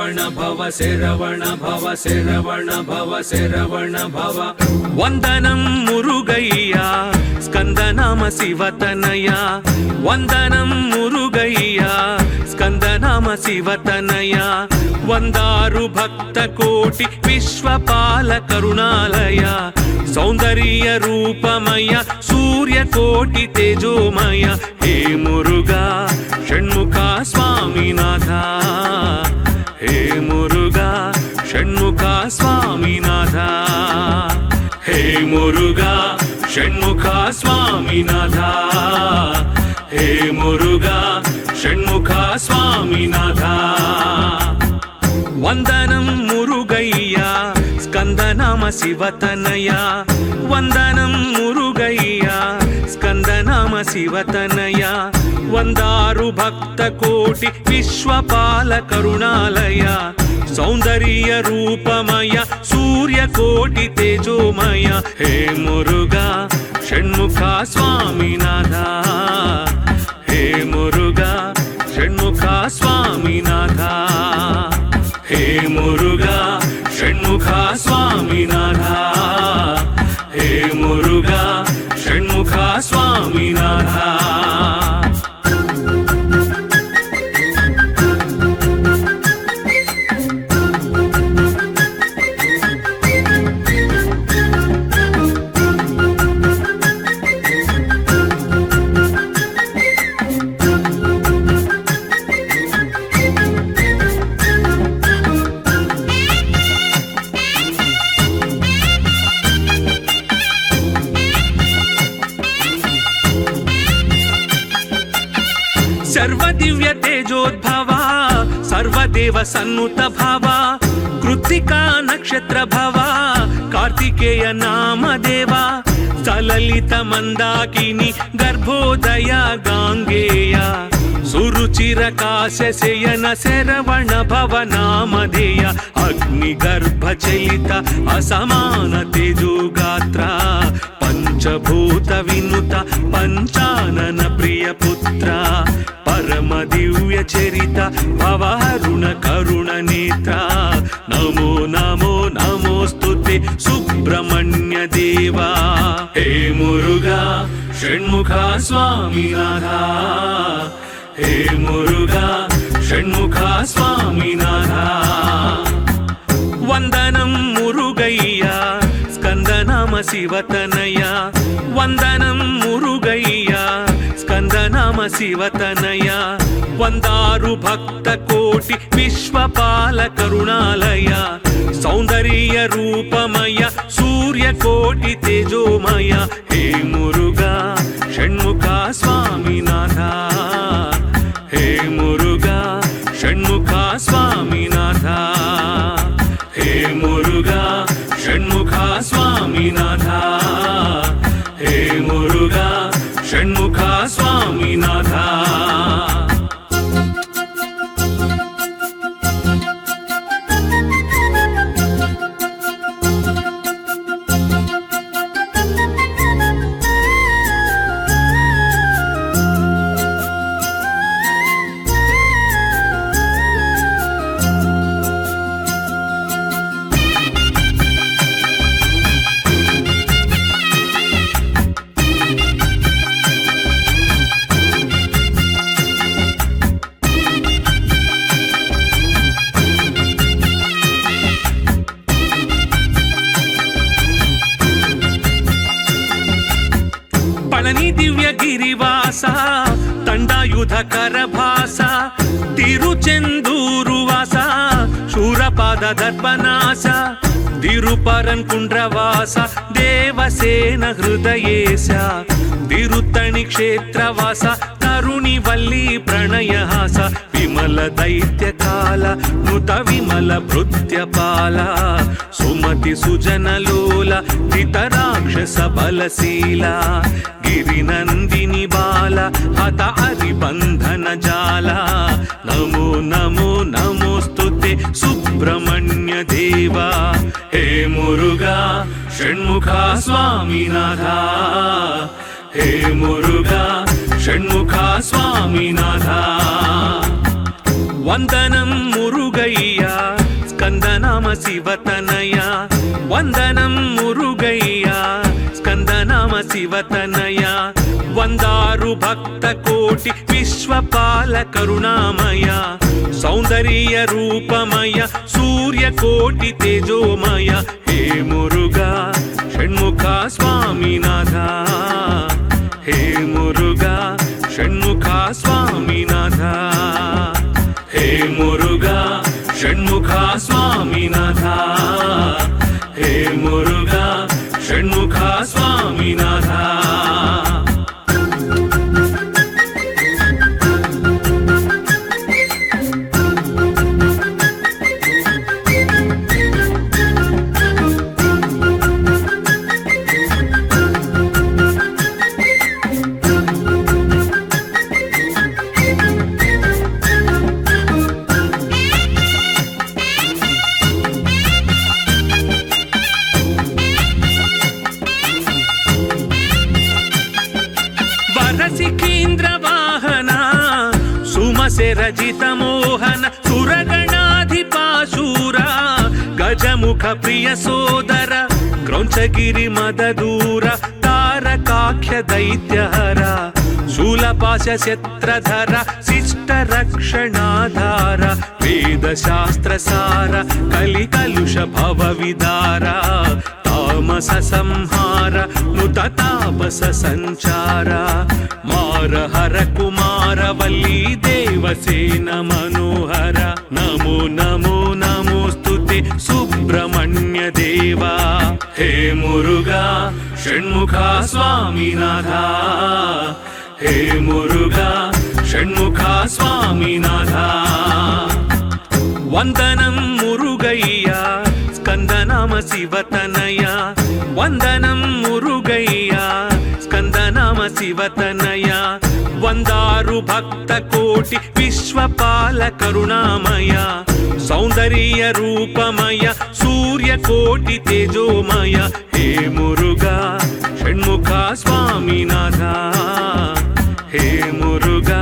శరవణ భవ శరవణ భవ శరవణ భవ శరవణ భవ. వందనం మురుగయ్యా స్కందనామ శివతనయ, వందనం మురుగయ్యా స్కందనామ శివతనయ. వందారు భక్త కోటి విశ్వపాల కరుణాలయ, సౌందర్య రూపమయ సూర్యకోటి తేజోమయ. హే మురుగా షణ్ముఖ స్వామినాథ, హే మురుగా షణ్ముఖ స్వామినాథ, హే మురుగా షణ్ముఖ స్వామినాథ, హే మురుగా షణ్ముఖ స్వామినాథ. వందనం మురుగయ్యా స్కందనామ శివతనయ, వందనం మురుగయ్యా స్కందనామ శివతనయ. వందారు భక్త కోటి విశ్వపాల కరుణాలయ, సౌందర్య రూపమయ సూర్యకోటి తేజోమయ. హే మురుగా షణ్ముఖ స్వామినాథ, హే మురుగా షణ్ముఖ స్వామినాథ, హే మురుగా షణ్ముఖ స్వామినాథ, హే మురుగా షణ్ముఖ స్వామినాథ. सर्वदिव्य तेजोद्भवा सर्वदेव सन्नुत भवा, कृत्तिका नक्षत्र भवा कार्तिकेय नाम देवा. सललित मंदाकिनी गर्भोदय गांगेय, सुरुचिरकाश शयन शरवण भव नामधेय. अग्निगर्भ चलित असमान तेजोगात्र, पंचभूत विनुत पंचानन प्रिय पुत्र. परम दिव्य चरित भवारुण करुण नेत्र. नमो नमो नमोस्तुते सुब्रह्मण्य देवा. हे मुरुगा षण्मुख स्वामिनाथ, हे मुरुगा षण्मुख स्वामिनाथ. వందనం మురుగయ్యా స్కందనామ శివతనయ, వందనం మురుగయ్యా స్కందనామ శివతనయ. వందారు భక్త కోటి విశ్వపాల కరుణాలయ, సౌందర్య రూపమయ సూర్యకోటి తేజోమయ. హే మురుగా షణ్ముఖ స్వామినాథ, హే మురుగా షణ్ముఖ స్వామినాథ, హే మురుగా షణ్ముఖ స్వామినాథ, హే మురుగా షణ్ముఖ స్వామినాథ. పళని దివ్య గిరివాస దండాయుధ కరభాస, తిరుచెందూరు వాస శూరపాద దర్పనాశ. తిరుపరన్ కుండ్రవాస దేవసేన హృదయేశ, తిరుత్తణి క్షేత్రవాస తరుణి వల్లి ప్రణయహాస. విమల దైత్యకాల నృత విమల భృత్యపాల, సుమతి సుజనలోల ధితరాక్షస బలశీల. గిరినందిని బాల హత హరిబంధన జాల. నమో నమో నమోస్తుతే సుబ్రహ్మణ్య దేవా. హే మురుగా షణ్ముఖ స్వామినాథ, హే మురుగా షణ్ముఖ స్వామినాథ. వందనం మురుగయ్యా విశ్వపాల కరుణామయ సౌందర్య రూపమయ సూర్యకోటి తేజోమయ హే మురుగా షణ్ముఖ స్వామినాథ హే మురుగా షణ్ముఖ స్వామినాథ హే మురుగా షణ్ముఖ స్వామినాథ హే మురుగా షణ్ముఖ స్వామినాథ సిఖీంద్రవాహన సుమశరజిత మోహన సురగణాధిపాశూర గజముఖ ప్రియ సోదర క్రౌంచగిరి మదదూర తారకాఖ్య దైత్యహర శూలపాశ శత్రధర శిష్ట రక్షణాధార వేదశాస్త్రసార కలికలుష భవ విదార తామస సంహార నుత తాపస సంచార మార హర కుమార వల్లీ దేవసేన మనోహర నమో నమో నమోస్తుతే సుబ్రహ్మణ్య దేవా హే మురుగా షణ్ముఖ స్వామినాథ హే మురుగా షణ్ముఖ స్వామినాథ వందనం మురుగయ్య స్కందనామ శివతనయ వందనం మురుగయ్య స్కందనామ శివతనయ వందారు భక్త కోటి విశ్వపాల కరుణామయ సౌందర్య రూపమయ సూర్యకోటి తేజోమయ హే మురుగా షణ్ముఖ స్వామినాథ హే మురుగా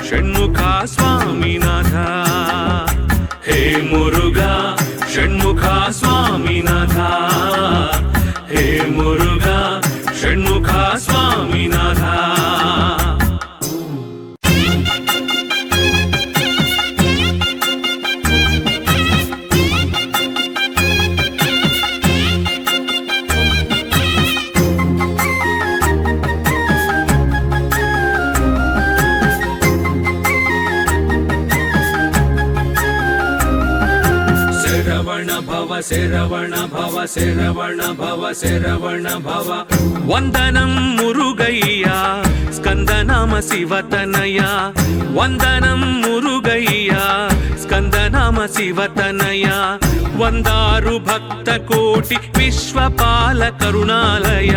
షణ్ముఖ స్వామినాథ హే మురుగా షణ్ముఖ స్వామినాథ హే మురుగా షణ్ముఖ స్వామినాథ శరవణ భవ శరవణ భవ శరవణ భవ వందనం మురుగయ్య స్కందనామ శివతనయ వందనం మురుగయ్య స్కందనామ శివతనయ వందారు భక్త కోటి విశ్వపాల కరుణాలయ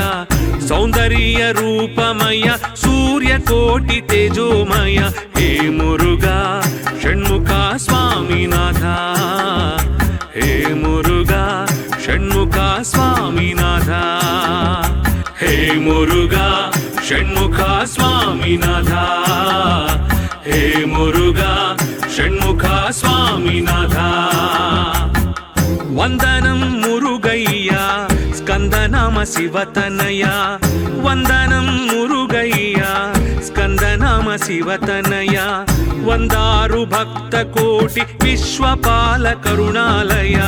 సౌందర్య రూపమయ సూర్యకోటి తేజోమయ హే మురుగా షణ్ముఖ స్వామినాథ హే మురుగా షణ్ముఖ స్వామినాథ హే మురుగా షణ్ముఖ స్వామినాథ హే మురుగా షణ్ముఖ స్వామినాథ వందనం మురుగయ్య స్కందనామ శివతనయ వందనం మురుగయ్య స్కందనామ శివతనయ వందారు భక్త కోటి విశ్వపాల కరుణాలయ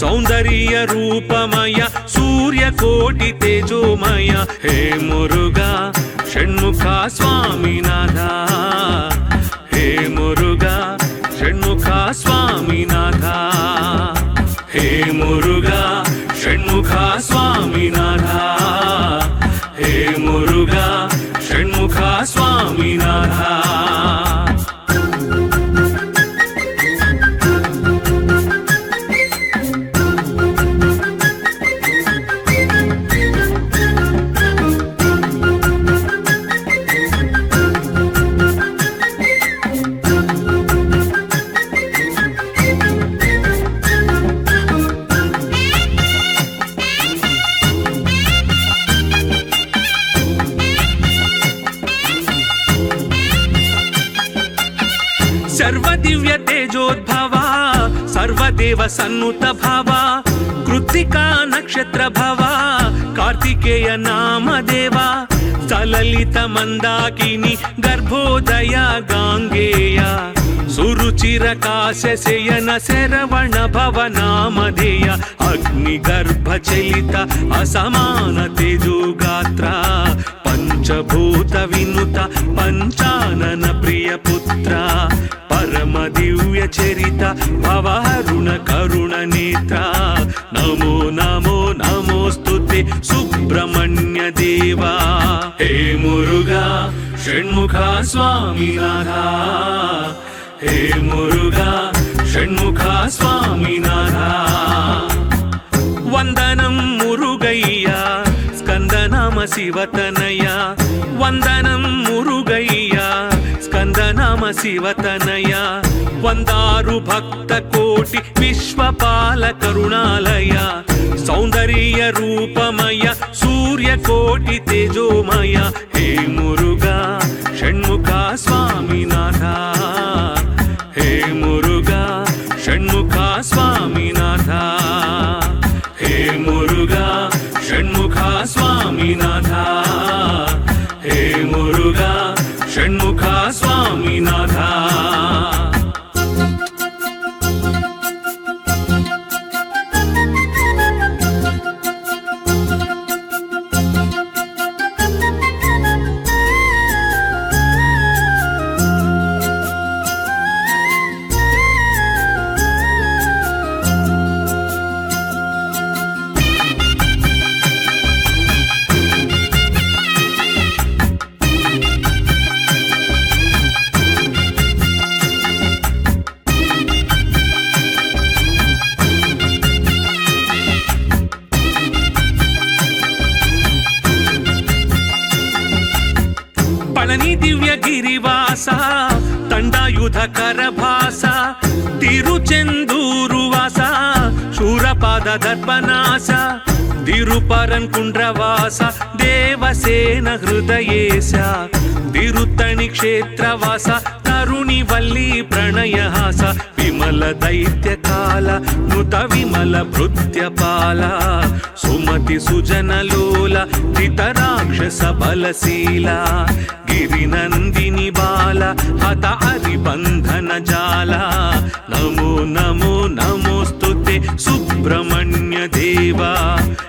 సౌందర్య రూపమయ సూర్యకోటి తేజోమయ హే మురుగా షణ్ముఖ స్వామినాథ హే మురుగా షణ్ముఖ స్వామినాథ హే మురుగా షణ్ముఖ స్వామినాథ హే మురుగా షణ్ముఖ స్వామినాథ सर्वदिव्य तेजोद्भवा सर्वदेव सन्नुत भवा कृत्तिका नक्षत्र भवा कार्तिकेय नाम देवा సలలిత మందాకిని గర్భోదయ గాంగేయ సురుచిర కాశయన శరవణ భవనామధేయ అగ్ని గర్భ చలిత అసమాన తేజోగాత్ర పంచభూత వినుత పంచానన ప్రియ పుత్ర పరమ దివ్య చరిత భవహరుణ కరుణ నేత్ర నమో నమో నమోస్తుతే సుబ్రహ్మణ్య దేవా హే మురుగా షణ్ముఖ స్వామినాథ హే మురుగా షణ్ముఖ స్వామినాథ వందనం మురుగయ్య స్కందనామ శివతనయ వందనం మురుగయ్య స్కందనామ శివతనయ వందారు భక్త కోటి విశ్వపాల కరుణాలయ సౌందర్య రూపమయ సూర్య కోటి తేజోమయ హే మురుగా షణ్ముఖ స్వామినాథ హే మురుగా షణ్ముఖ స్వామినాథ హే మురుగా షణ్ముఖ స్వామినాథ హే మురుగా షణ్ముఖ స్వామినాథ పళని దివ్య గిరివాస తండాయుధ కరభాస తిరుచెందూరు వాస శూరపాద దర్పనాశ తిరుపరన్ కుండ్రవాస దేవసేన హృదయేశ తిరుత్తణి క్షేత్రవాస తరుణి వల్లి ప్రణయహాస విమల దైత్యకాల నృత విమల భృత్యపాల సుమతి సుజనలోల జితరాక్షస బలశీల గిరినందిని బాల హత హరిబంధన జాల నమో నమో నమోస్తుతే సుబ్రహ్మణ్య దేవా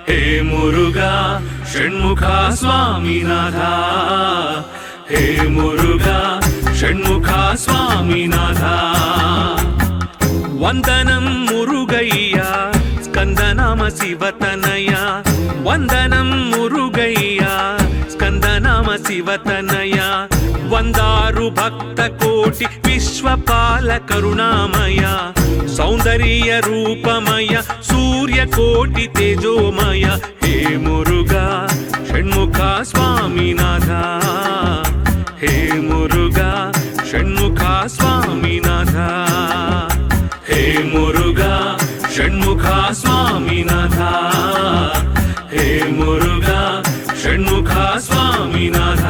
హే మురుగా షణ్ముఖ స్వామినాథ హే మురుగా షణ్ముఖ స్వామినాథ వందనం మురుగయ్య స్కందనామ శివతనయ వందనం మురుగయ్య స్కందనామ శివతనయ వందారు భక్త కోటి విశ్వపాల కరుణామయ సౌందర్య రూపమయ సూర్య కోటి తేజోమయ హే మురుగా షణ్ముఖ స్వామినాథ హే మురుగా షణ్ముఖ స్వామినాథ హే మురుగా షణ్ముఖ స్వామినాథ హే మురుగా షణ్ముఖ స్వామినాథ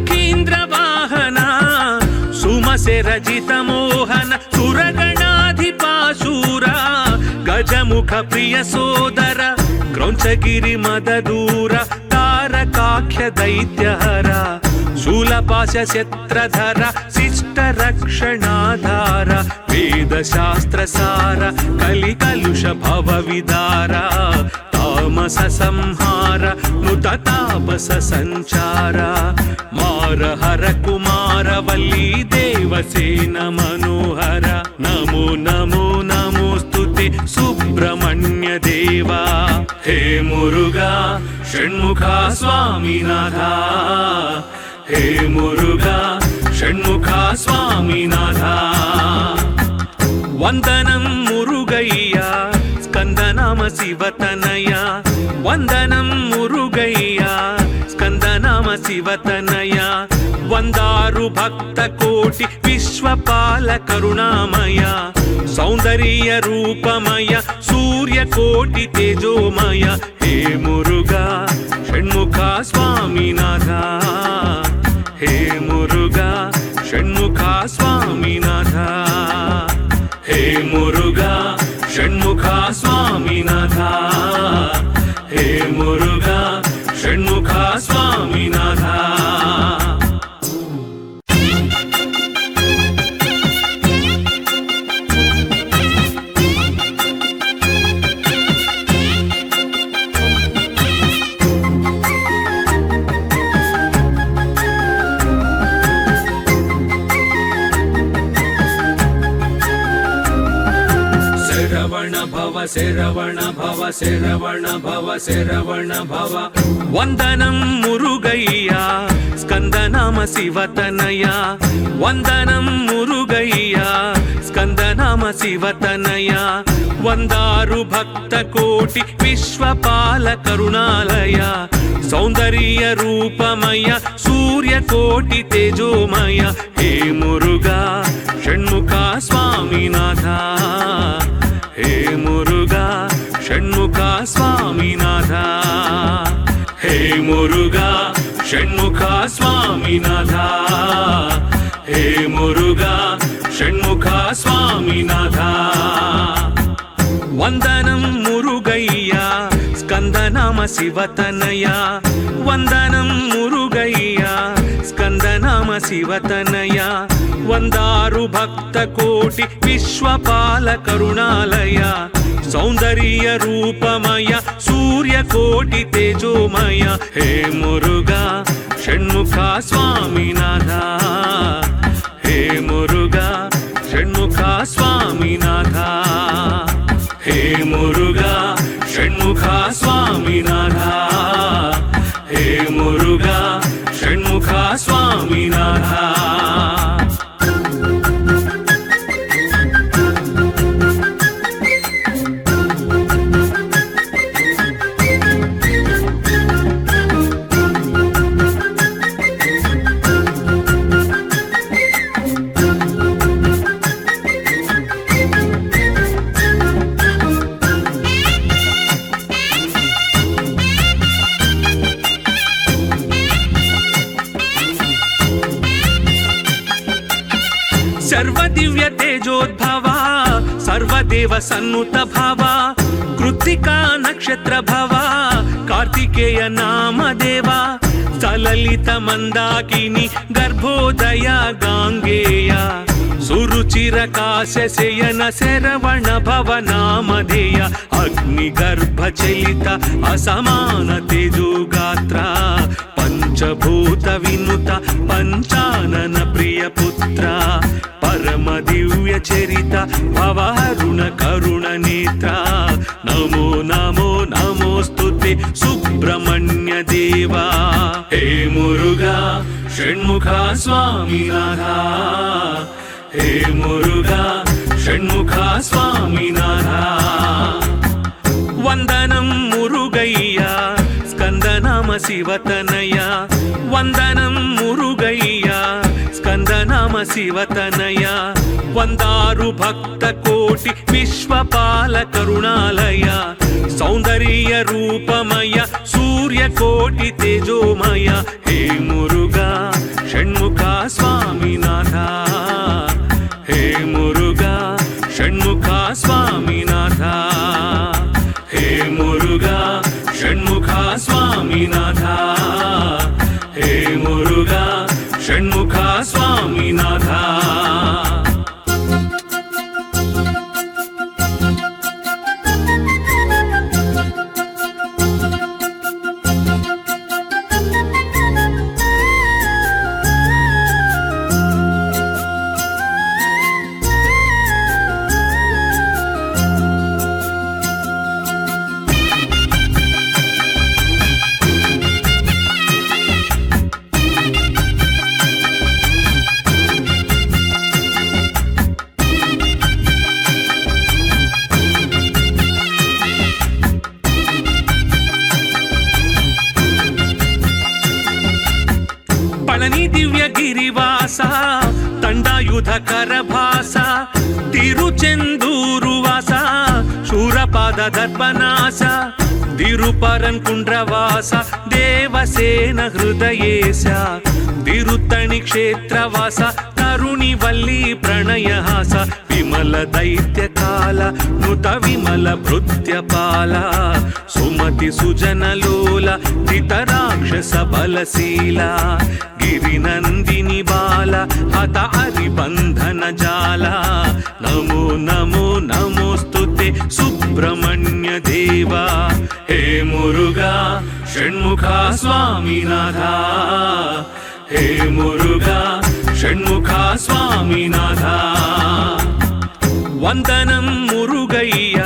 సిఖీంద్రవాహన సుమశరజిత మోహన సురగణాధిపాశూర గజముఖ ప్రియ సోదర క్రౌంచగిరి మదదూర తారకాఖ్య దైత్యహర శూలపాశ శత్రధర శిష్ట రక్షణాధార వేద శాస్త్ర సార కలి కలుష భవ విదార తామస సంహార నృత తాపస సంచార మార హర కుమార వల్లి దేవసేన మనోహర నమో నమో నమోస్తుతే సుబ్రహ్మణ్య దేవా హే మురుగా షణ్ముఖ స్వామినాథ హే మురుగా షణ్ముఖ స్వామినాథ వందనం మురుగయ్య స్కందనామ శివతనయ వందనం మురుగయ్య ಮುರುಗಯ್ಯ ಸ್ಕಂದನಾಮ ಶಿವತನಯ ವಂದಾರು ಭಕ್ತ ಕೋಟಿ ವಿಶ್ವಪಾಲ ಕರುಣಾಮಯ ಸೌಂದರ್ಯ ರೂಪಮಯ ಸೂರ್ಯ ಕೋಟಿ ತೇಜೋಮಯ ಹೇ ಮುರುಘಾ ಷಣ್ಮುಖ ಸ್ವಾಮಿನಾಥ ಹೇ ಮುರುಘಾ ಷಣ್ಮುಖ ಸ್ವಾಮಿನಾಥ ಹೇ ಮುರುಘಾ ಷಣ್ಮುಖ ಸ್ವಾಮಿನಾಥ ಹೇ ಮುರುಘಾ ಷಣ್ಮುಖ ಸ್ವಾಮಿನಾಥ శరవణ భవ శరవణ భవ శరవణ భవ వందనం మురుగయ్య స్కందనామ శివతనయ వందనం మురుగయ్య స్కందనామ శివతనయ వందారు భక్త కోటి విశ్వపాల కరుణాలయ సౌందర్య రూపమయ సూర్య కోటి తేజోమయ హే మురుఘా షణ్ముఖ స్వామినాథ హే మురుఘా షణ్ముఖ స్వామినాథ హే మురుఘా షణ్ముఖ స్వామినాథ హే మురుఘా షణ్ముఖ స్వామినాథ వందనం మురుగయ్య స్కందనామ శివతనయ వందనం మురుగయ్య స్కందనామ శివతనయ వందారు భక్త కోటి విశ్వపాల కరుణాలయ సౌందర్య రూపమయ సూర్య కోటి తేజోమయ హే మురుఘా షణ్ముఖ స్వామినాథ హే మురుఘా షణ్ముఖ స్వామినాథ హే మురుఘా షణ్ముఖ స్వామినాథ హే మురుఘా షణ్ముఖ స్వామినాథ सर्वदिव्य तेजोद्भवा सर्वदेव सन्नुत भवा कृत्तिका नक्षत्र भवा कार्तिकेय नाम देवा सललित मंदाकिनी गर्भोदय गांगेय सुरुचिर काशयन शरवण भव नामधेय अग्निगर्भ चलित असमान तेजो गात्र पंचभूत विनुत पंचानन प्रिय पुत्र परम दिव्य चरित भवहरुण करुण नेत्र नमो नमो नमोस्तुते सुब्रह्मण्य देवा हे मुरुघा षण्मुख स्वामिनाथ हे मुरुघा षण्मुख स्वामिनाथ वंदनं मुरुगय्य स्कंदनाम शिवतनय वंदनं मुरुगय्य स्कंदनाम शिवतनय वंदारु भक्त कोटि विश्वपाल करुणालय सौंदर्य रूपमय सूर्य कोटि तेजोमय हे मुरुघा षण्मुख स्वामिनाथ हे मुरुघा षण्मुख स्वामिनाथ हे मुरुघा षण्मुख स्वामिनाथ हे मुरुघा षण्मुख स्वामिनाथ ಆಯುಧಕರ ಭಾಸ ತಿರುಚೆಂದೂರು ವಾಸ ಶೂರಪಾದ ದರ್ಪನಾಶ ತಿರುಪರನ್ ಕುಂಡ್ರವಾಸ ದೇವಸೇನ ಹೃದಯೇಶ ತಿರುತ್ತಣಿ ಕ್ಷೇತ್ರವಾಸ ತರುಣಿ ವಲ್ಲಿ ಪ್ರಣಯಹಾಸ ವಿಮಲ ದೈತ್ಯ ಕಾಲ ನುತ ವಿಮಲ ಭೃತ್ಯಪಾಲ ಸುಮತಿ ಸುಜನಲೋಲ ಧಿತರಾಕ್ಷಸ ಬಲಶೀಲ ಗಿರಿನಂದಿನಿ ಬಾಲ ಹತ ಹರಿಬಂಧನ ಜಾಲ ನಮೋ ನಮೋ ನಮೋಸ್ತುತೆ ಸುಬ್ರಹ್ಮಣ್ಯ ದೇವ ಹೇ ಮುರುಘಾ ಷಣ್ಮುಖ ಸ್ವಾಮಿನಾಥ ಹೇ ಮುರುಘಾ ಷಣ್ಮುಖ ಸ್ವಾಮಿನಾಥ ವಂದನಂ ಮುರುಗಯ್ಯ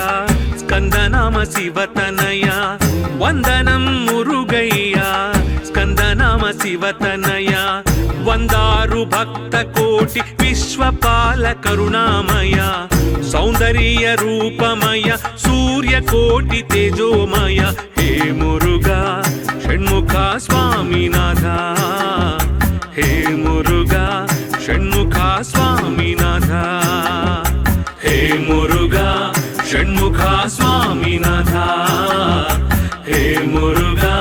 ಸ್ಕಂದನಾಮ ಶಿವತನಯ ವಂದನಂ ಮುರುಗಯ್ಯ ಸ್ಕಂದನಾಮ ಶಿವತನಯ ವಂದಾರು ಭಕ್ತ ಕೋಟಿ ವಿಶ್ವಪಾಲ ಕರುಣಾಮಯ ಸೌಂದರ್ಯ ರೂಪಮಯ ಸೂರ್ಯ ಕೋಟಿ ತೇಜೋಮಯ ಹೇ ಮುರುಘಾ ಷಣ್ಮುಖ ಸ್ವಾಮಿನಾಥ ಹೇ ಮುರುಘಾ ಷಣ್ಮುಖ ಸ್ವಾಮಿನಾಥ ಹೇ ಮುರುಘಾ ಷಣ್ಮುಖ ಸ್ವಾಮಿನಾಥ ಹೇ ಮುರುಘಾ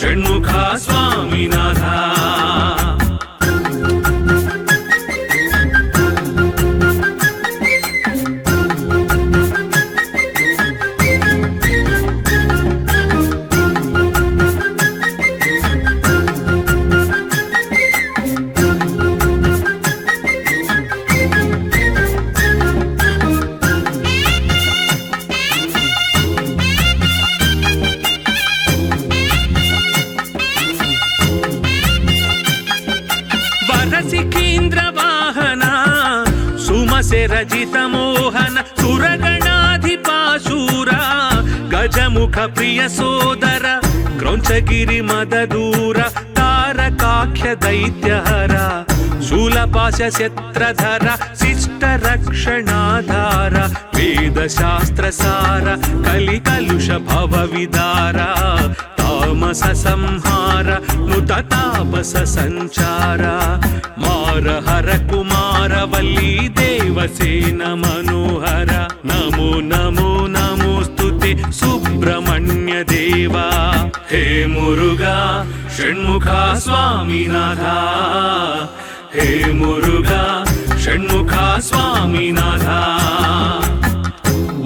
ಷಣ್ಮುಖ ಸ್ವಾಮಿನಾಥ ಸಿಕೇಂದ್ರ ವಾಹನ ಸುಮಸೆ ರಜಿತ ಮೋಹನ ಸುರಗಣಾಧಿಪಾಶೂರ ಗಜಮುಖ ಪ್ರಿಯ ಸೋದರ ಕ್ರೌಂಚಗಿರಿ ಮದ ದೂರ ತಾರಕಾಖ್ಯ ದೈತ್ಯಹರ ಶೂಲಪಾಶ ಶಸ್ತ್ರಧರ ಶಿಷ್ಟ ರಕ್ಷಣಾಧಾರ ವೇದ ಶಾಸ್ತ್ರ ಸಾರ ಕಲಿ ಕಲುಷ ಭವ ವಿದಾರ ತಾಮಸ ಸಂಹಾರ ನುತ ತಾಪಸ ಸಂಚಾರ ಮಾರ ಹರ ಕುಮಾರ ವಲ್ಲಿ ದೇವಸೇನ ಮನೋಹರ ನಮೋ ನಮೋ ನಮೋಸ್ತುತೆ ಸುಬ್ರಹ್ಮಣ್ಯ ದೇವ ಹೇ ಮುರುಘಾ ಷಣ್ಮುಖ ಸ್ವಾಮಿನಾಥ ಹೇ ಮುರುಘಾ ಷಣ್ಮುಖ ಸ್ವಾಮಿನಾಥ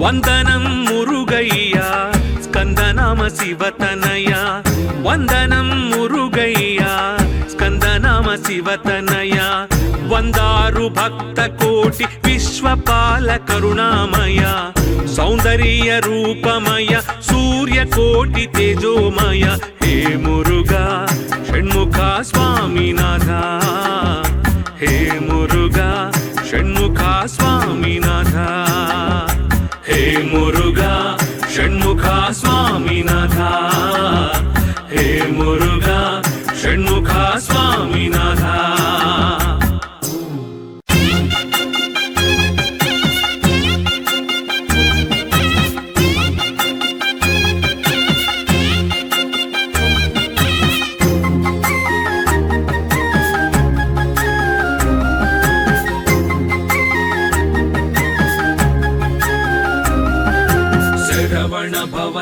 ವಂದನಂ ಮುರುಗಯ್ಯ ಸ್ಕಂದನಾಮ ಶಿವತನಯ ವಂದನಂ ಮುರುಗಯ್ಯ ಸ್ಕಂದನಾಮ ಶಿವತನಯ ವಂದಾರು ಭಕ್ತ ಕೋಟಿ ವಿಶ್ವಪಾಲ ಕರುಣಾಮಯ ಸೌಂದರ್ಯ ರೂಪಮಯ ಸೂರ್ಯ ಕೋಟಿ ತೇಜೋಮಯ ಹೇ ಮುರುಘಾ ಷಣ್ಮುಖ ಸ್ವಾಮಿನಾಥ ಹೇ ಮುರುಘಾ ಷಣ್ಮುಖ ಸ್ವಾಮಿನಾಥ ಹೇ ಮುರುಘಾ ಷಣ್ಮುಖ ಸ್ವಾಮಿನಾಥ ಹೇ ಮುರುಘಾ ಷಣ್ಮುಖ ಸ್ವಾಮಿನಾಥ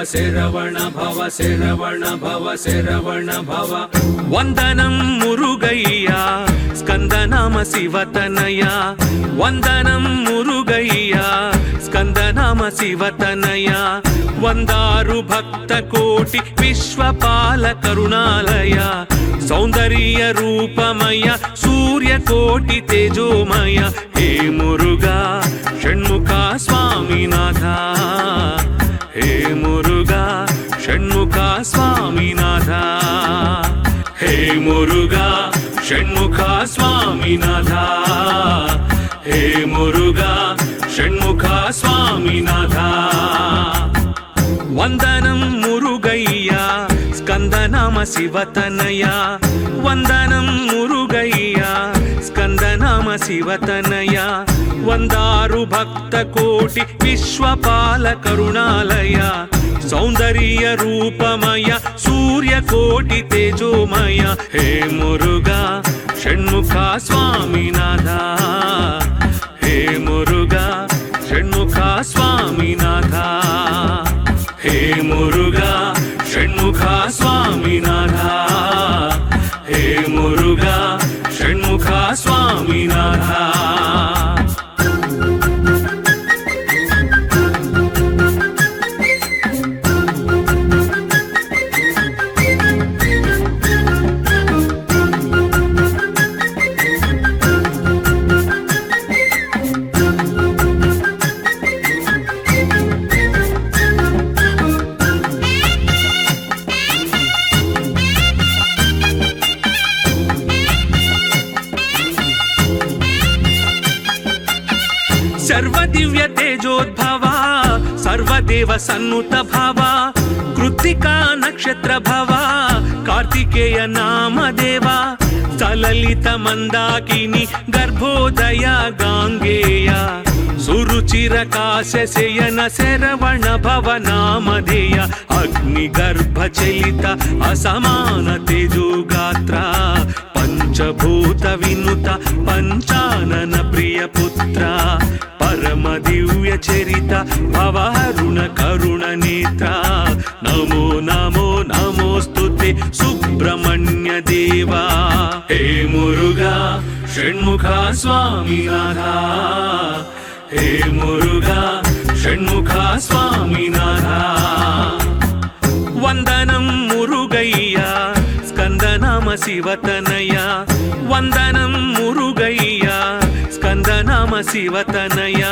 ಶರವಣ ಭವ ಶರವಣ ಭವ ಶರವಣ ಭವ ವಂದನಂ ಮುರುಗಯ್ಯ ಸ್ಕಂದನಾಮ ಶಿವತನಯ ವಂದನಂ ಮುರುಗಯ್ಯ ಸ್ಕಂದನಾಮ ಶಿವತನಯ ವಂದಾರು ಭಕ್ತ ಕೋಟಿ ವಿಶ್ವಪಾಲ ಕರುಣಾಲಯ ಸೌಂದರ್ಯ ರೂಪಮಯ ಸೂರ್ಯ ಕೋಟಿ ತೇಜೋಮಯ ಹೇ ಮುರುಘಾ ಷಣ್ಮುಖ ಸ್ವಾಮಿನಾಥ ಹೇ ಮುರುಘಾ ಷಣ್ಮುಖ ಸ್ವಾಮಿನಾಥ ಹೇ ಮುರುಘಾ ಷಣ್ಮುಖ ಸ್ವಾಮಿನಾಥ ಹೇ ಮುರುಘಾ ಷಣ್ಮುಖ ಸ್ವಾಮಿನಾಥ ವಂದನಂ ಮುರುಗಯ್ಯ ಸ್ಕಂದನಾಮ ಶಿವತನಯ ವಂದನಂ ಮುರುಗಯ್ಯ ಸ್ಕಂದನಾಮ ಶಿವತನಯ ವಂದಾರು ಭಕ್ತ ಕೋಟಿ ವಿಶ್ವಪಾಲ ಕರುಣಾಲಯ ಸೌಂದರ್ಯ ರೂಪಮಯ ಸೂರ್ಯ ಕೋಟಿ ತೇಜೋಮಯ ಹೇ ಮುರುಘಾ ಷಣ್ಮುಖ ಸ್ವಾಮಿನಾಥ ಶರ್ವ ದಿವ್ಯ ತೇಜೋದ್ಭವ ಸರ್ವದೇವ ಸನ್ನುತ ಭಾವ ಕೃತ್ತಿಕಾ ನಕ್ಷತ್ರ ಭವ ಕಾರ್ತಿಕೇಯ ನಾಮದೇವ ಸಲಲಿತ ಮಂದಾಕಿನಿ ಗರ್ಭೋದಯ ಗಾಂಗೇಯ ಸುರುಚಿರ ಕಾಶಯನ ಶರವಣ ಭವ ನಾಮಧೇಯ ಅಗ್ನಿ ಗರ್ಭ ಚಲಿತ ಅಸಮಾನ ತೇಜೋಗಾತ್ರ ಪಂಚಭೂತ ವಿನುತ ಪಂಚಾನನ ಪ್ರಿಯ ಪುತ್ರ ಪರಮ ದಿವ್ಯ ಚರಿತ ಭವರುಣ ಕರುಣ ನೇತ್ರ ನಮೋ ನಮೋ ನಮೋಸ್ತುತೆ ಸುಬ್ರಹ್ಮಣ್ಯ ದೇವ ಹೇ ಮುರುಘಾ ಷಣ್ಮುಖ ಸ್ವಾಮಿನಾಥ ಹೇ ಮುರುಘಾ ಷಣ್ಮುಖ ಸ್ವಾಮಿನಾಥ ವಂದನಂ ಮುರುಗಯ್ಯ ಸ್ಕಂದನಾಮ ಶಿವತನಯ ವಂದನಂ ಮುರುಗಯ್ಯ ಸ್ಕಂದನಾಮ ಶಿವತನಯ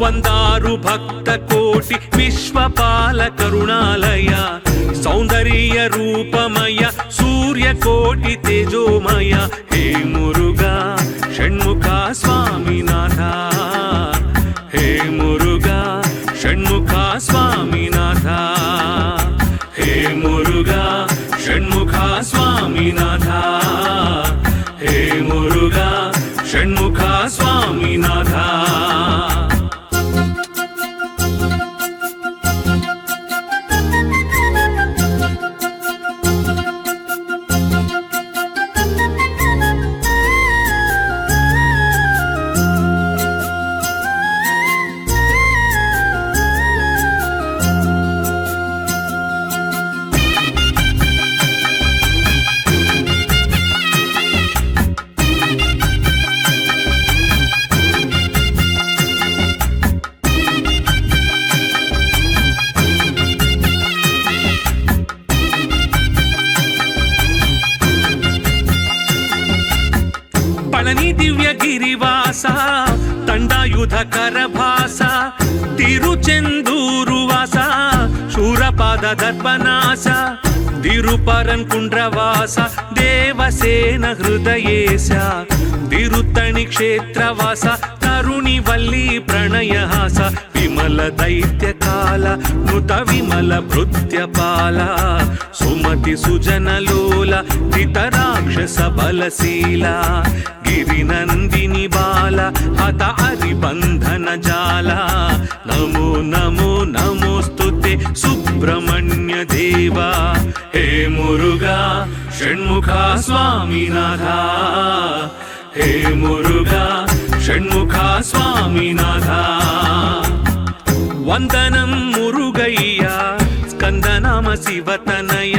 ವಂದಾರು ಭಕ್ತ ಕೋಟಿ ವಿಶ್ವಪಾಲ ಕರುಣಾಲಯ ಸೌಂದರ್ಯ ರೂಪಮಯ ಸೂರ್ಯ ಕೋಟಿ ತೇಜೋಮಯ ಹೇ ಮುರುಘಾ ಷಣ್ಮುಖ ಸ್ವಾಮಿನಾಥ ಹೇ ಮುರುಘಾ ಷಣ್ಮುಖ ಸ್ವಾಮಿನಾಥ ಹೇ ಮುರುಘಾ ಷಣ್ಮುಖ ಸ್ವಾಮಿನಾಥ ಹೇ ಮುರುಘಾ ಷಣ್ಮುಖ ಸ್ವಾಮಿನಾಥ ಪಳನಿ ದಿವ್ಯ ಗಿರಿವಾಸ ತಂಡಾಯುಧ ಕರಭಾಸ ತಿರುಚೆಂದೂರು ವಾಸ ಶೂರಪಾದ ದರ್ಪನಾಶ ತಿರುಪರನ್ ಕುಂಡ್ರವಾಸ ದೇವಸೇನ ಹೃದಯೇಶ ತಿರುತ್ತಣಿ ಕ್ಷೇತ್ರವಾಸ ತರುಣಿ ವಲ್ಲಿ ಪ್ರಣಯಹಾಸ ವಿಮಲ ದೈತ್ಯ ಕಾಲ ನೃತ ವಿಮಲ ಭೃತ್ಯಪಾಲ ಸುಮತಿ ಸುಜನ ಲೋಲ ಧಿತ ರಾಕ್ಷಸ ಬಲಶೀಲ ಗಿರಿನಂದಿನಿ ಬಾಲ ಹತ ಹರಿಬಂಧನ ಜಾಲ ನಮೋ ನಮೋ ನಮೋಸ್ತುತೆ ಸುಬ್ರಹ್ಮಣ್ಯ ದೇವ ಹೇ ಮುರುಘಾ ಷಣ್ಮುಖ ಸ್ವಾಮಿನಾಥ ಹೇ ಮುರುಘಾ ಷಣ್ಮುಖ ಸ್ವಾಮಿನಾಥ ವಂದನಂ ಮುರುಗಯ್ಯ ಸ್ಕಂದನಾಮ ಶಿವತನಯ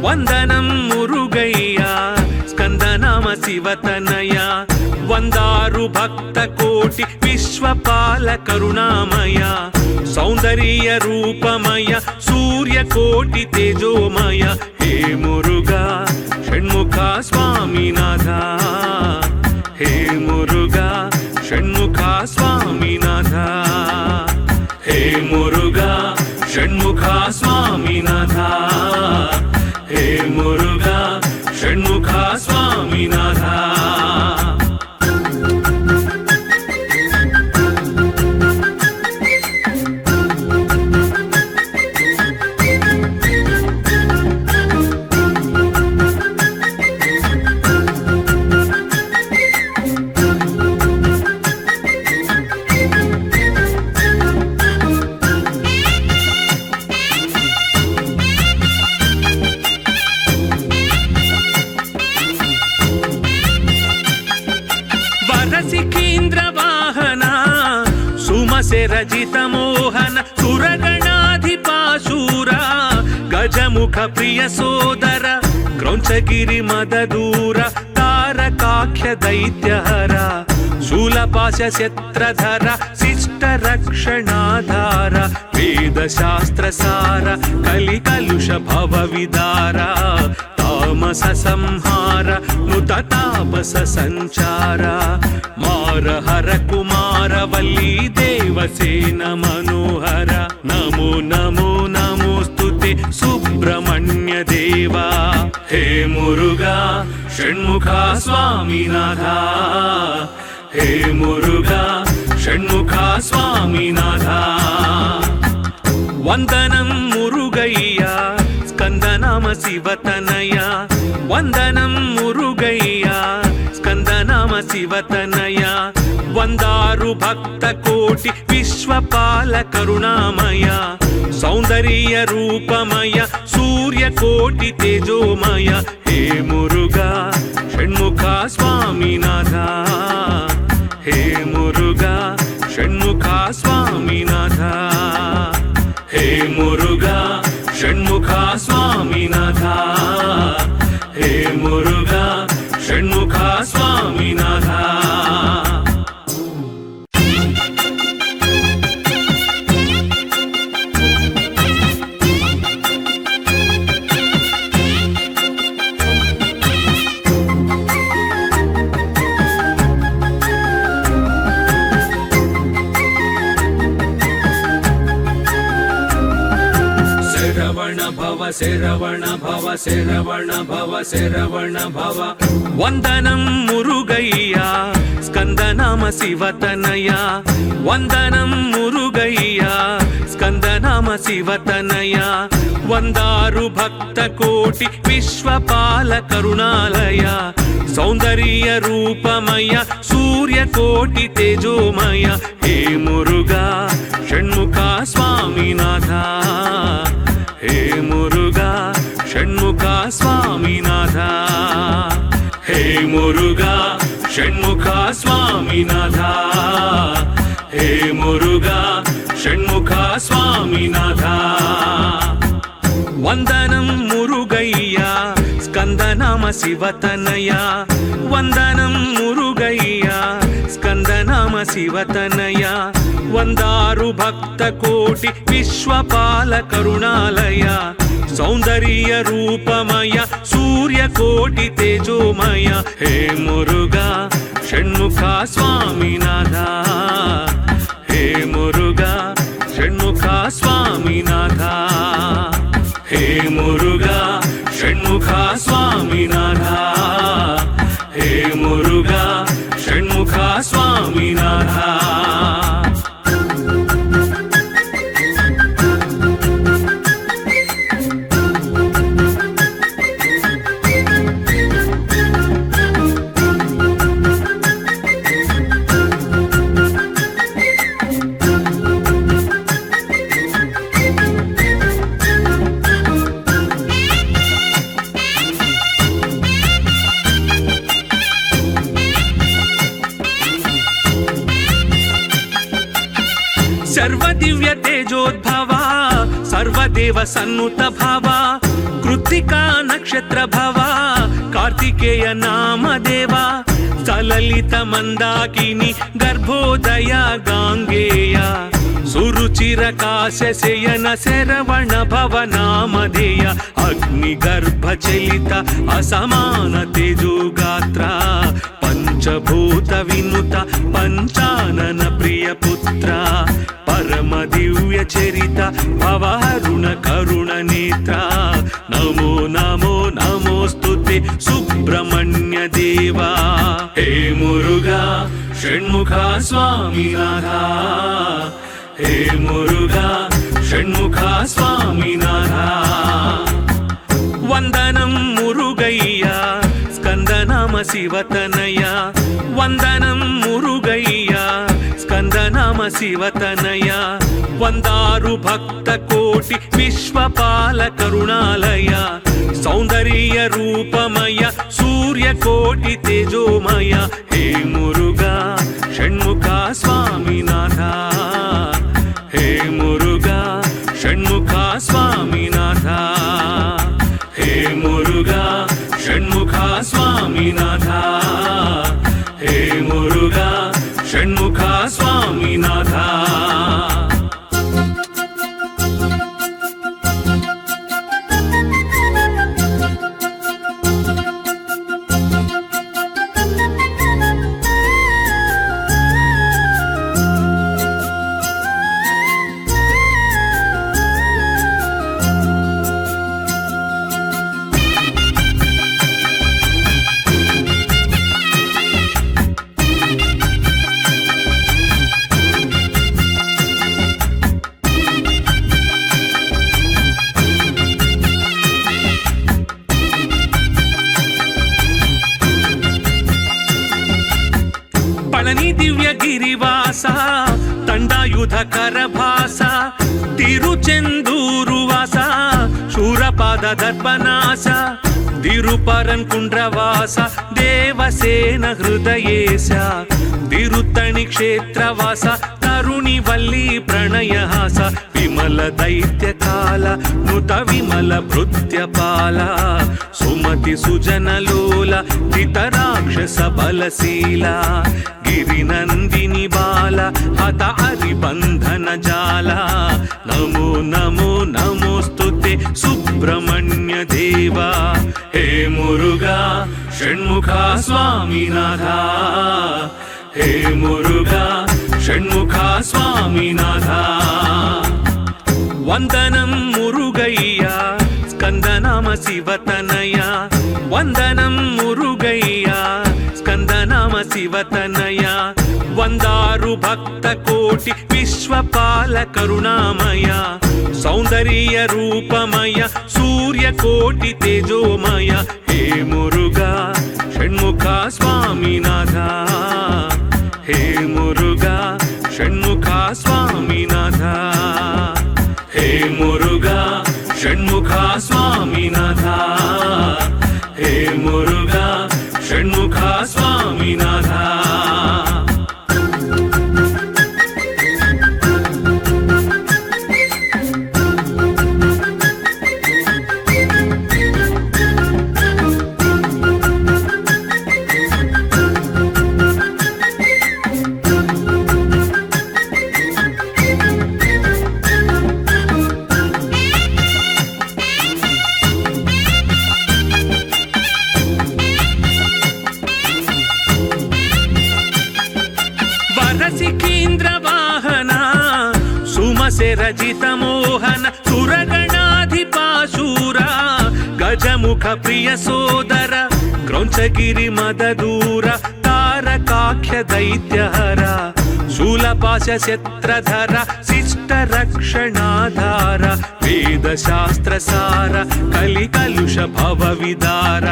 ವಂದನಂ ಮುರುಗಯ್ಯ ಸ್ಕಂದನಾಮ ಶಿವತನಯ ವಂದಾರು ಭಕ್ತ ಕೋಟಿ ವಿಶ್ವಪಾಲ ಕರುಣಾಮಯ ಸೌಂದರ್ಯ ರೂಪಮಯ ಸೂರ್ಯ ಕೋಟಿ ತೇಜೋಮಯ ಹೇ ಮುರುಘಾ ಷಣ್ಮುಖ ಸ್ವಾಮಿನಾಥ ಹೇ ಮುರುಘಾ ಷಣ್ಮುಖ ಸ್ವಾಮಿನಾಥ ಹೇ ಮುರುಘಾ ಷಣ್ಮುಖ ಸ್ವಾಮಿನಾಥ ಹೇ ಮುರುಘಾ ಷಣ್ಮುಖ ಸ್ವಾಮಿನಾಥ ಸಿಕೇಂದ್ರ ವಾಹನ ಸುಮಸೆ ರಜಿತ ಮೋಹನ ಸುರಗಣಾಧಿಪಾಶೂರ ಗಜಮುಖ ಪ್ರಿಯ ಸೋದರ ಕ್ರೌಂಚಗಿರಿ ಮದ ದೂರ ತಾರಕಾಖ್ಯ ದೈತ್ಯಹರ ಶೂಲಪಾಶ ಶಸ್ತ್ರಧರ ಶಿಷ್ಟ ರಕ್ಷಣಾಧಾರ ವೇದ ಶಾಸ್ತ್ರ ಸಾರ ಕಲಿ ಕಲುಷ ಭವ ವಿದಾರ ತಾಮಸ ಸಂಹಾರ ನುತ ತಾಪಸ ಸಂಚಾರ ಮಾರ ಹರ ಕುಮಾರ ವಲ್ಲಿ ದೇವಸೇನ ಮನೋಹರ ನಮೋ ನಮೋ ನಮೋಸ್ತುತೆ ಸುಬ್ರಹ್ಮಣ್ಯ ದೇವ ಹೇ ಮುರುಘಾ ಷಣ್ಮುಖ ಸ್ವಾಮಿನಾಥ ಹೇ ಮುರುಘಾ षण्मुख स्वामिनाथ वन्दनं मुरुगय्या स्कन्दनाम शिवतनया वन्दनं मुरुगय्या स्कन्दनाम शिवतनया वन्दारु भक्तकोटि विश्वपाल करुणामय सौन्दर्य रूपमय सूर्यकोटि तेजोमय हे मुरुगा षण्मुख स्वामिनाथ हे मुरुगा षण्मुख स्वामिनाथ हे मुरुगा षण्मुख स्वामिनाथ हे मुरुगा षण्मुख स्वामिनाथ शरवण भव शरवण भव शरवण भव वन्दनं मुरुगय्या स्कन्दनाम शिवतनया वन्दनं मुरुगय्या स्कन्दनाम शिवतनया वन्दारु भक्तकोटि विश्वपाल करुणालय सौन्दर्य रूपमय सूर्यकोटि तेजोमय हे मुरुगा षण्मुख स्वामिनाथ हे मुरुगा षण्मुख स्वामिनाथ हे मुरुगा षण्मुख स्वामिनाथ हे मुरुगा षण्मुख स्वामिनाथ वन्दनं मुरुगय्या स्कन्दनाम शिवतनया वन्दनं मुरुगय्या स्कन्दनाम शिवतनया वन्दारु भक्तकोटि विश्वपाल करुणालय सौन्दर्य रूपमय सूर्यकोटि तेजोमय हे मुरुगा षण्मुख स्वामिनाथ हे मुरुगा षण्मुख स्वामिनाथ हे मुरुगा षण्मुख स्वामिनाथ हे मुरुगा षण्मुख स्वामिनाथ सर्वदिव्य तेजोद्भवा सर्वदेव सन्नुत भवा कृत्तिका नक्षत्र भवा कार्तिकेय नाम देवा सललित मंदाकिनी गर्भोदय गांगेय सुरुचिर काशयन शरवण भव नामधेय अग्निगर्भ चलित असमान तेजोगात्र पंचभूत विनुत पंचानन प्रिय पुत्र परम दिव्य चरित भवरुण करुण नेत्र नमो नमो नमोस्तुते सुब्रह्मण्य देवा हे मुरुगा षण्मुख स्वामिनाथ हे मुरुगा षण्मुख स्वामिनाथ वन्दनं मुरुगय्या स्कन्दनाम शिवतनया वन्दनं मुरुगय्या स्कन्दनाम शिवतनया वन्दारु भक्तकोटि विश्वपाल करुणालय सौन्दर्य रूपमय सूर्यकोटि तेजोमय हे मुरुगा षण्मुख स्वामिनाथ हे मुरुगा षण्मुख स्वामिनाथ हे मुरुगा षण्मुख स्वामिनाथ हे मुरुगा षण्मुख स्वामिनाथ ಗಿರಿವಾಸ ದಂಡಾಯುಧ ಕರಭಾಸ ತಿರುಚೆಂದೂರು ವಾಸ ಶೂರಪಾದ ದರ್ಪನಾಸ ತಿರುಪರನ್ ಕುಂಡ್ರವಾಸ ದೇವಸೇನ ಹೃದಯೇಶ ತಿರುತ್ತಣಿ ಕ್ಷೇತ್ರವಾಸ ತರುಣಿ ವಲ್ಲಿ ಪ್ರಣಯಹಾಸ ವಿಮಲ ದೈತ್ಯ ಕಾಲ ನುತ ವಿಮಲ ಭೃತ್ಯಪಾಲ ಸುಮತಿ ಸುಜನಲೋಲ ಧಿತರಾಕ್ಷಸ ಬಲಶೀಲ ಗಿರಿನಂದಿನಿ ಬಾಲ ಹತ ಹರಿಬಂಧನ ಜಾಲ ನಮೋ ನಮೋ ನಮೋಸ್ತುತೆ ಸುಬ್ರಹ್ಮಣ್ಯ ದೇವ ಹೇ ಮುರುಘಾ ಷಣ್ಮುಖ ಸ್ವಾಮಿನಾಥ ಹೇ ಮುರುಘಾ ಷಣ್ಮುಖ ಸ್ವಾಮಿನಾಥ ವಂದನಂ ಮುರುಗಯ್ಯ ಸ್ಕಂದನಾಮ ಶಿವತನಯ ವಂದನಂ ಮುರುಗಯ್ಯ ಸ್ಕಂದನಾಮ ಶಿವತನಯ ವಂದಾರು ಭಕ್ತ ಕೋಟಿ ವಿಶ್ವಪಾಲ ಕರುಣಾಮಯ ಸೌಂದರ್ಯ ರೂಪಮಯ ಸೂರ್ಯ ಕೋಟಿ ತೇಜೋಮಯ ಹೇ ಮುರುಘಾ ಷಣ್ಮುಖ ಸ್ವಾಮಿನಾಥ ಹೇ ಮುರುಘಾ ಷಣ್ಮುಖ ಸ್ವಾಮಿನಾಥ ಹೇ ಮುರುಘಾ ಷಣ್ಮುಖ ಸ್ವಾಮಿನಾಥ ಹೇ ಮುರುಘಾ ಷಣ್ಮುಖ ಸ್ವಾಮಿನಾಥ ಸಿಕೀಂದ್ರ ವಾಹನ ಸುಮಸೆ ರಜಿತ ಮೋಹನ ಸುರಗಣಾಧಿಪಾಶೂರ ಗಜಮುಖ ಪ್ರಿಯ ಸೋದರ ಕ್ರೌಂಚಗಿರಿ ಮದದೂರ ತಾರಕಾಖ್ಯ ದೈತ್ಯಹರ ಶೂಲಪಾಶ ಶಸ್ತ್ರಧರ ಶಿಷ್ಟ ರಕ್ಷಣಾಧಾರ ವೇದಶಾಸ್ತ್ರ ಸಾರ ಕಲಿಕಲುಷ ಭವ ವಿದಾರ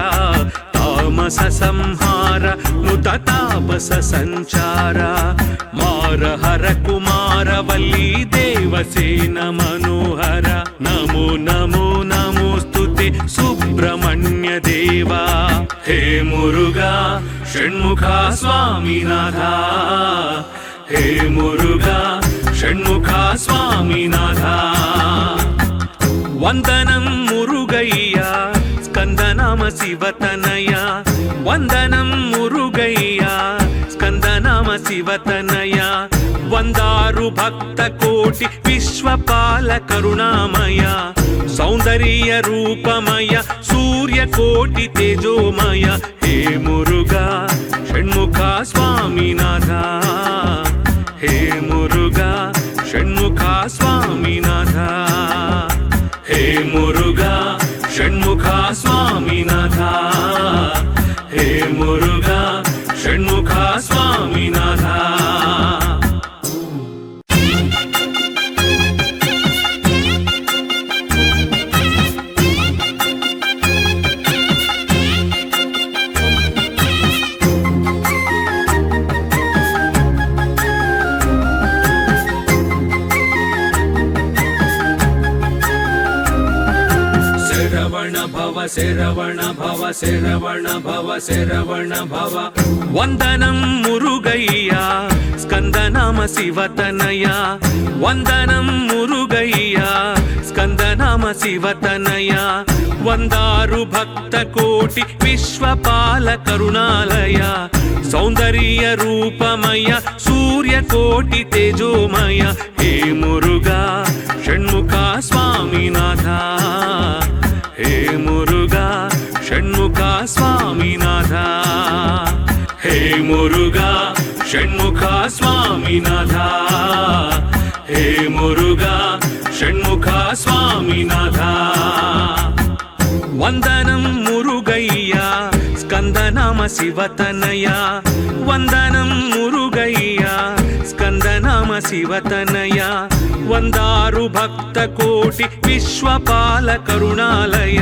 ತಾಮಸ ಸಂಹಾರ ನುತ ತಾಪಸ ಸಂಚಾರ ಮಾರ ಹರ ಕುಮಾರ ವಲ್ಲಿ ದೇವಸೇನ ಮನೋಹರ ನಮೋ ನಮೋ ನಮೋಸ್ತುತೆ ಸುಬ್ರಹ್ಮಣ್ಯ ದೇವ ಹೇ ಮುರುಘಾ ಷಣ್ಮುಖ ಸ್ವಾಮಿನಾಥ ಹೇ ಮುರುಘಾ ಷಣ್ಮುಖ ಸ್ವಾಮಿನಾಥ ವಂದನಂ ಮುರುಗಯ್ಯ ಸ್ಕಂದನಾಮ ಶಿವತನಯ ವಂದನಂ ಮುರುಗಯ್ಯ ಸ್ಕಂದನಾಮ ಶಿವತನಯ ವಂದಾರು ಭಕ್ತ ಕೋಟಿ ವಿಶ್ವಪಾಲ ಕರುಣಾಮಯ ಸೌಂದರ್ಯ ರೂಪಮಯ ಸೂರ್ಯ ಕೋಟಿ ತೇಜೋಮಯ ಹೇ ಮುರುಘಾ ಷಣ್ಮುಖ ಸ್ವಾಮಿನಾಥ ಹೇ ಮುರುಘಾ ಷಣ್ಮುಖ ಸ್ವಾಮಿನಾಥ ಹೇ ಮುರುಘಾ ಷಣ್ಮುಖ ಸ್ವಾಮಿನಾಥ ಹೇ ಮುರುಘಾ ಷಣ್ಮುಖ ಸ್ವಾಮಿನಾಥ ಶರವಣ ಭವ ಶರವಣ ಭವ ಶರವಣ ಭವ ವಂದನಂ ಮುರುಗಯ್ಯ ಸ್ಕಂದನಾಮ ಶಿವತನಯ ವಂದನಂ ಮುರುಗಯ್ಯ ಸ್ಕಂದನಾಮ ಶಿವತನಯ ವಂದಾರು ಭಕ್ತ ಕೋಟಿ ವಿಶ್ವಪಾಲ ಕರುಣಾಲಯ ಸೌಂದರ್ಯ ರೂಪಮಯ ಸೂರ್ಯ ಕೋಟಿ ತೇಜೋಮಯ ಹೇ ಮುರುಘಾ ಷಣ್ಮುಖ ಸ್ವಾಮಿನಾಥ ಹೇ ಮುರುಘಾ ಷಣ್ಮುಖ ಸ್ವಾಮಿನಾಥ ಹೇ ಮುರುಘಾ ಷಣ್ಮುಖ ಸ್ವಾಮಿನಾಥ ಹೇ ಮುರುಘಾ ಷಣ್ಮುಖ ಸ್ವಾಮಿನಾಥ ವಂದನಂ ಮುರುಗಯ್ಯ ಸ್ಕಂದನಾಮ ಶಿವತನಯ ವಂದನಂ ಮುರುಗಯ್ಯ ಸ್ಕಂದನಾಮ ಶಿವತನಯ ವಂದಾರು ಭಕ್ತ ಕೋಟಿ ವಿಶ್ವಪಾಲ ಕರುಣಾಲಯ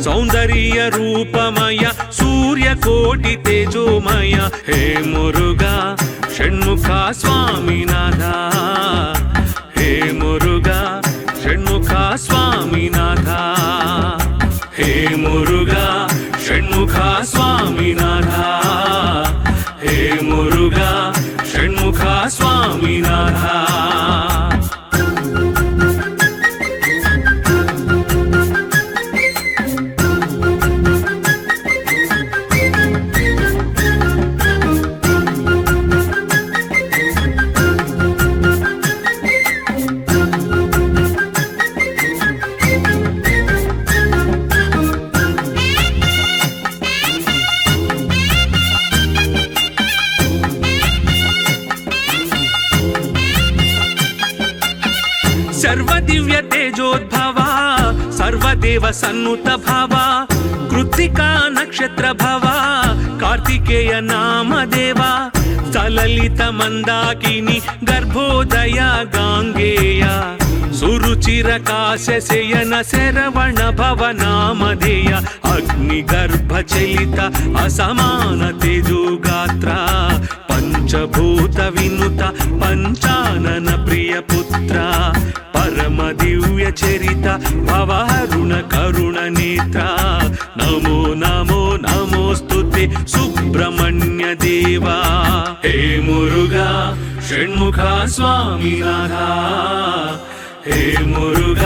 ಸೌಂದರ್ಯ ರೂಪಮಯ ಸೂರ್ಯ ಕೋಟಿ ತೇಜೋಮಯ ಹೇ ಮುರುಘಾ ಷಣ್ಮುಖ ಸ್ವಾಮಿನಾಥ. ಹೇ ಮುರುಘ ಷಣ್ಮುಖ ಸ್ವಾಮಿನಾಥ. ಹೇ ಮುರುಘ ಷಣ್ಮುಖ ಸ್ವಾಮಿನಾಥ. ಹೇ ಮುರುಘ ಷಣ್ಮುಖ ಸ್ವಾಮಿನಾಥ. ಸರ್ವದಿವ್ಯ ತೇಜೋದ್ಭವ ಸರ್ವದೇವ ಸನ್ನುತ ಭವ ಕೃತ್ತಿಕಾ ನಕ್ಷತ್ರ ಭವ ಕಾರ್ತಿಕೇಯ ನಾಮದೇವ ಸಲಲಿತ ಮಂದಾಕಿನಿ ಗರ್ಭೋದಯ ಗಾಂಗೇಯ ಸುರುಚಿರ ಕಾಶಯನ ಶರವಣ ಭವ ನಾಮಧೇಯ ಅಗ್ನಿ ಗರ್ಭ ಚಲಿತ ಅಸಮಾನ ತೇಜೋಗಾತ್ರ ಪಂಚಭೂತ ವಿನುತ ಪಂಚಾನನ ಪ್ರಿಯ ಪುತ್ರ ಪರಮ ದಿವ್ಯ ಚರಿತ ಭವಹರುಣ ಕರುಣ ನೇತ್ರ ನಮೋ ನಮೋ ನಮೋಸ್ತುತೆ ಸುಬ್ರಹ್ಮಣ್ಯ ದೇವ. ಹೇ ಮುರುಘ ಷಣ್ಮುಖ ಸ್ವಾಮಿನಾಥ. ಹೇ ಮುರುಘ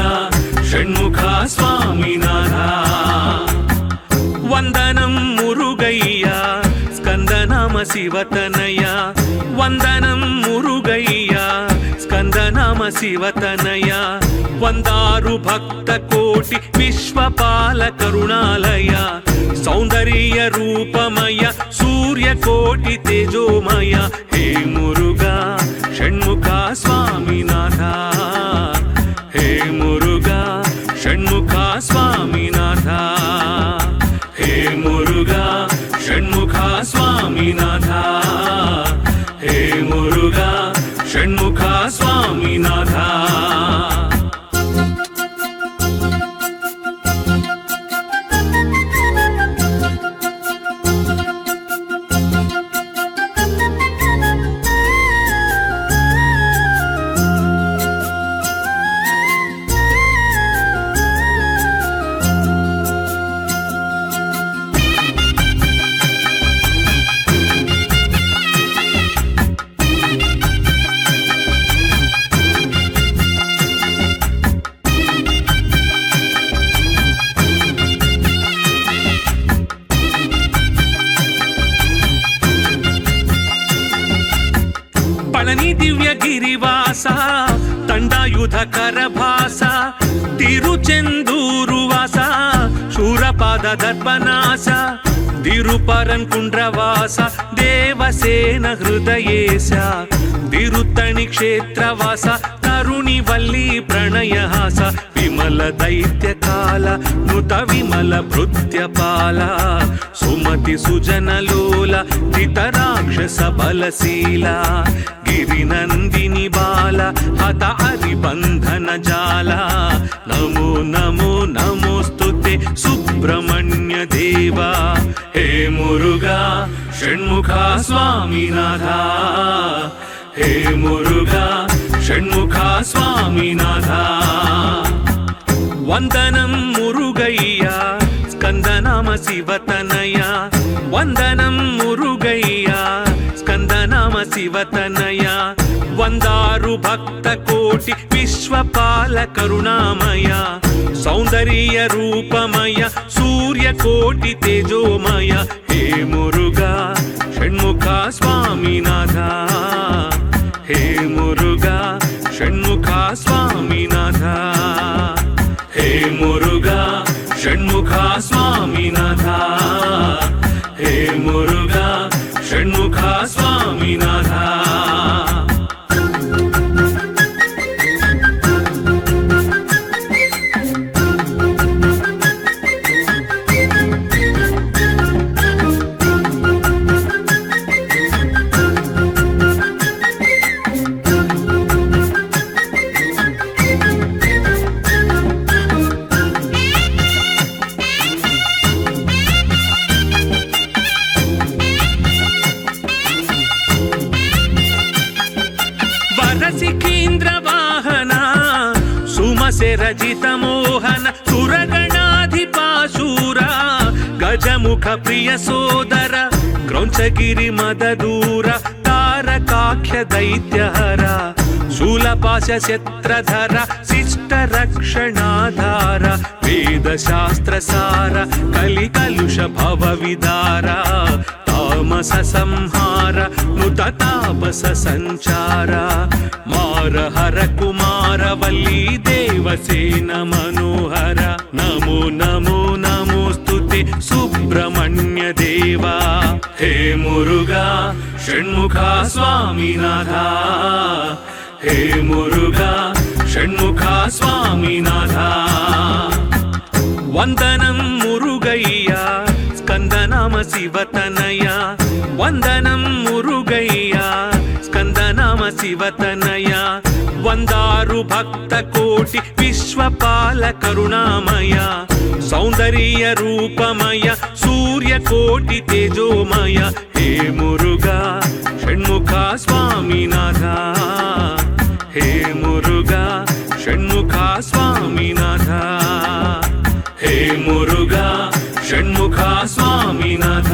ಷಣ್ಮುಖ ಸ್ವಾಮಿನಾಥ. ವಂದನಂ ಮುರುಗಯ್ಯ ಸ್ಕಂದನಾಮ ಶಿವತನಯ. ವಂದನಂ ಮುರುಗಯ್ಯ ಸ್ಕಂದನಾಮ ಶಿವತನಯ. ವಂದಾರು ಭಕ್ತ ಕೋಟಿ ವಿಶ್ವಪಾಲ ಕರುಣಾಲಯ. ಸೌಂದರ್ಯ ರೂಪಮಯ ಸೂರ್ಯ ಕೋಟಿ ತೇಜೋಮಯ. ಹೇ ಮುರುಘ ಷಣ್ಮುಖ ಸ್ವಾಮಿನಾಥ. ಹೇ ಮುರುಘ ಷಣ್ಮುಖ ಸ್ವಾಮಿನಾಥ. ಹೇ ಮುರುಘ ಷಣ್ಮುಖ ಸ್ವಾಮಿನಾಥ. ಹೇ ಮುರುಘ ಷಣ್ಮುಖ ಸ್ವಾಮಿನಾಥ. ಪಳನಿ ದಿವ್ಯ ಗಿರಿವಾಸ ತಂಡಾಯುಧ ಕರಭಾಸ ತಿರುಚೆಂದೂರು ವಾಸ ಶೂರಪಾದ ದರ್ಪನಾಶ ತಿರುಪರನ್ ಕುಂಡ್ರವಾಸ ದೇವಸೇನ ಹೃದಯೇಶ ತಿರುತ್ತಣಿ ಕ್ಷೇತ್ರವಾಸ ತರುಣಿ ವಲ್ಲಿ ಪ್ರಣಯಹಾಸ ವಿಮಲ ದೈತ್ಯ ಕಾಲ ನುತ ವಿಮಲ ಭೃತ್ಯಪಾಲ ಸುಮತಿ ಸುಜನ ಲೋಲ ಧಿತರಾಕ್ಷಸ ಬಲಶೀಲ ಗಿರಿನಂದಿನಿ ಬಾಲ ಹತ ಹರಿಬಂಧನ ಜಾಲ. ನಮೋ ನಮೋ ನಮೋಸ್ತುತೆ ಸುಬ್ರಹ್ಮಣ್ಯ ದೇವ. ಹೇ ಮುರುಘ ಷಣ್ಮುಖ ಸ್ವಾಮಿನಾಥ. ಹೇ ಮುರುಘ ಷಣ್ಮುಖ ಸ್ವಾಮಿನಾಥ. ವಂದನಂ ಮುರುಗಯ್ಯ ಸ್ಕಂದನಾಮ ಶಿವತನಯ. ವಂದನಂ ಮುರುಗಯ್ಯ ಸ್ಕಂದನಾಮ ಶಿವತನಯ. ವಂದಾರು ಭಕ್ತ ಕೋಟಿ ವಿಶ್ವಪಾಲ ಕರುಣಾಮಯ. ಸೌಂದರ್ಯ ರೂಪಮಯ ಸೂರ್ಯ ಕೋಟಿ ತೇಜೋಮಯ. ಹೇ ಮುರುಘ ಷಣ್ಮುಖ ಸ್ವಾಮಿನಾಥ. ಹೇ ಮುರುಘ ಷಣ್ಮುಖ ಸ್ವಾಮಿನಾಥ. ಹೇ ಮುರುಘ ಷಣ್ಮುಖ ಸ್ವಾಮಿನಾಥ. ಹೇ ಮುರುಘ ಷಣ್ಮುಖ ಸ್ವಾಮಿನಾಥ. నరసికేంద్ర వాహన సుమసే రజిత మోహన సురగణాధిపాశూర గజముఖ ప్రియ సోదర క్రౌంచగిరి మదదూర తారకాఖ్య దైత్యహర శూలపాశ శత్రధర శిష్ట రక్షణాధార వేద శాస్త్ర సార కలి కలుష భవ విదార తామస సంహార నుత తాపస సంచార మార హర కుమార వల్లీ దేవసేన మనోహర నమో నమో నమోస్తుతే సుబ్రహ్మణ్య దేవా హే మురుగా షణ్ముఖ స్వామినాథ హే మురుగా షణ్ముఖ స్వామినాథ వందనం మురుగయ్యా స్కందనామ శివతనయ వందనం మురుగయ్యా స్కందనామ శివతనయ వందారు భక్త కోటి విశ్వపాల కరుణామయ సౌందర్య రూపమయ సూర్య కోటి తేజోమయ హే మురుగా షణ్ముఖ స్వామినాథ హే మురుగా షణ్ముఖ స్వామినాథ హే మురుగా షణ్ముఖ స్వామినాథ